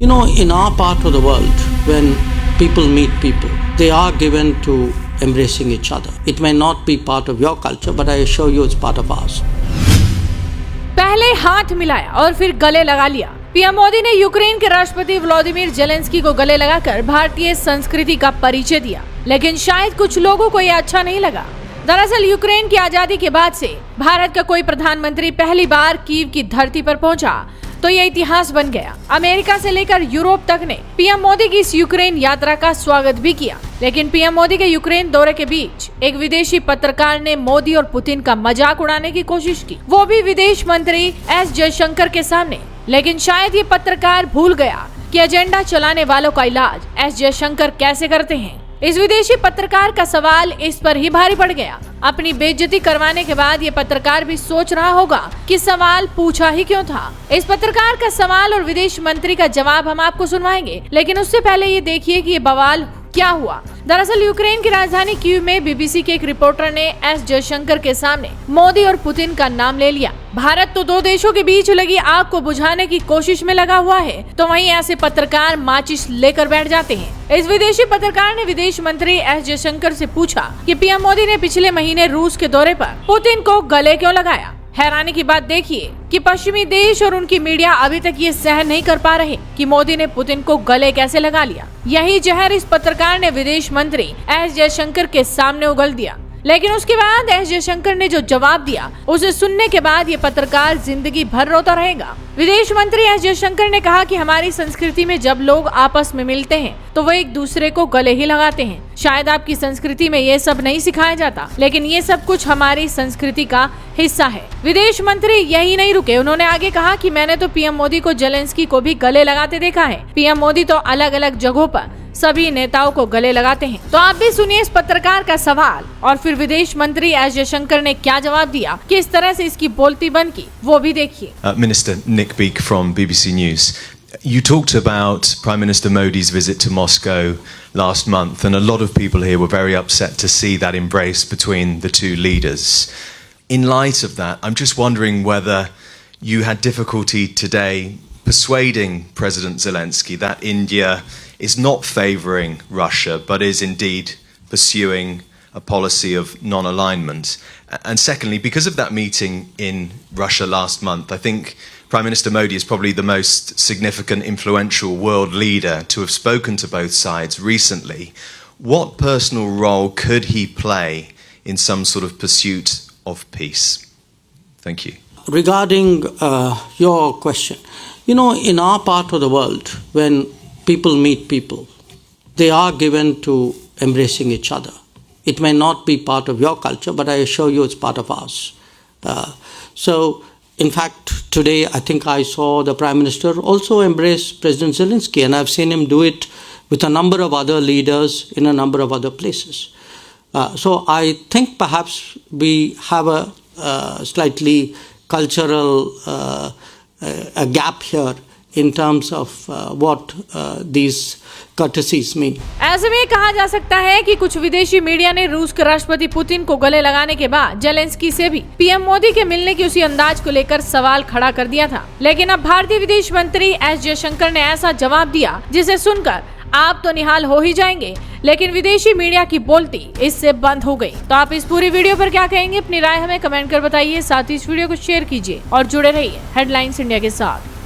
You know, in our part of the world, when people meet people, they are given to embracing each other. It may not be part of your culture, but I assure you it's part of ours. पहले हाथ मिलाया और फिर गले लगा लिया। PM Modi ने Ukraine के राष्ट्रपति व्लादिमीर जेलेंस्की को गले लगाकर भारतीय संस्कृति का परिचय दिया, लेकिन शायद कुछ लोगों को यह अच्छा नहीं लगा। दरअसल यूक्रेन की आजादी के बाद से भारत का कोई प्रधानमंत्री पहली बार कीव की धरती पर पहुंचा तो यह इतिहास बन गया। अमेरिका से लेकर यूरोप तक ने पीएम मोदी की इस यूक्रेन यात्रा का स्वागत भी किया, लेकिन पीएम मोदी के यूक्रेन दौरे के बीच एक विदेशी पत्रकार ने मोदी और पुतिन का मजाक उड़ाने की कोशिश की, वो भी विदेश मंत्री एस जयशंकर के सामने। लेकिन शायद ये पत्रकार भूल गया कि एजेंडा चलाने वालों का इलाज एस जयशंकर कैसे करते हैं। इस विदेशी पत्रकार का सवाल इस पर ही भारी पड़ गया। अपनी बेइज्जती करवाने के बाद ये पत्रकार भी सोच रहा होगा कि सवाल पूछा ही क्यों था। इस पत्रकार का सवाल और विदेश मंत्री का जवाब हम आपको सुनवाएंगे, लेकिन उससे पहले ये देखिए कि ये बवाल क्या हुआ। दरअसल यूक्रेन की राजधानी कीव में बीबीसी के एक रिपोर्टर ने एस जयशंकर के सामने मोदी और पुतिन का नाम ले लिया। भारत तो दो देशों के बीच लगी आग को बुझाने की कोशिश में लगा हुआ है, तो वहीं ऐसे पत्रकार माचिस लेकर बैठ जाते हैं। इस विदेशी पत्रकार ने विदेश मंत्री एस जयशंकर से पूछा कि पीएम मोदी ने पिछले महीने रूस के दौरे पर पुतिन को गले क्यों लगाया। हैरानी की बात देखिए कि पश्चिमी देश और उनकी मीडिया अभी तक ये सहन नहीं कर पा रहे कि मोदी ने पुतिन को गले कैसे लगा लिया। यही जहर इस पत्रकार ने विदेश मंत्री एस जयशंकर के सामने उगल दिया, लेकिन उसके बाद एस जयशंकर ने जो जवाब दिया उसे सुनने के बाद ये पत्रकार जिंदगी भर रोता रहेगा। विदेश मंत्री एस जयशंकर ने कहा कि हमारी संस्कृति में जब लोग आपस में मिलते हैं तो वो एक दूसरे को गले ही लगाते हैं। शायद आपकी संस्कृति में ये सब नहीं सिखाया जाता, लेकिन ये सब कुछ हमारी संस्कृति का हिस्सा है। विदेश मंत्री यही नहीं रुके, उन्होंने आगे कहा कि मैंने तो पीएम मोदी को जेलेंस्की को भी गले लगाते देखा है। पीएम मोदी तो अलग अलग जगहों पर सभी नेताओं को गले लगाते हैं। तो आप भी सुनिए इस पत्रकार का सवाल और फिर विदेश मंत्री एस जयशंकर ने क्या जवाब दिया, किस तरह से इसकी बोलती बन की, वो भी देखिए। Minister Nick Beek from BBC News. You talked about Prime Minister Modi's visit to Moscow last month, and a lot of people here were very upset to see that embrace between the two leaders. In light of that, I'm just wondering whether you had difficulty today persuading President Zelensky that India is not favouring Russia, but is indeed pursuing a policy of non-alignment. And secondly, because of that meeting in Russia last month, I think Prime Minister Modi is probably the most significant, influential world leader to have spoken to both sides recently. What personal role could he play in some sort of pursuit of peace? Thank you. Regarding your question, you know, in our part of the world, when people meet people, they are given to embracing each other. It may not be part of your culture, but I assure you it's part of ours. So, in fact, today I think I saw the Prime Minister also embrace President Zelensky, and I've seen him do it with a number of other leaders in a number of other places. So I think perhaps we have a slightly cultural a gap here in terms of what these courtesies mean. ऐसे में कहा जा सकता है कि कुछ विदेशी media ने रूस के राष्ट्रपति पुतिन को गले लगाने के बाद जेलेंस्की से भी पीएम मोदी के मिलने की उसी अंदाज को लेकर सवाल खड़ा कर दिया था, लेकिन अब भारतीय विदेश मंत्री एस जयशंकर ने ऐसा जवाब दिया जिसे सुनकर आप तो निहाल हो ही जाएंगे, लेकिन विदेशी मीडिया की बोलती इससे बंद हो गई। तो आप इस पूरी वीडियो पर क्या कहेंगे, अपनी राय हमें कमेंट कर बताइए। साथ ही इस वीडियो को शेयर कीजिए और जुड़े रहिए हेडलाइंस इंडिया के साथ।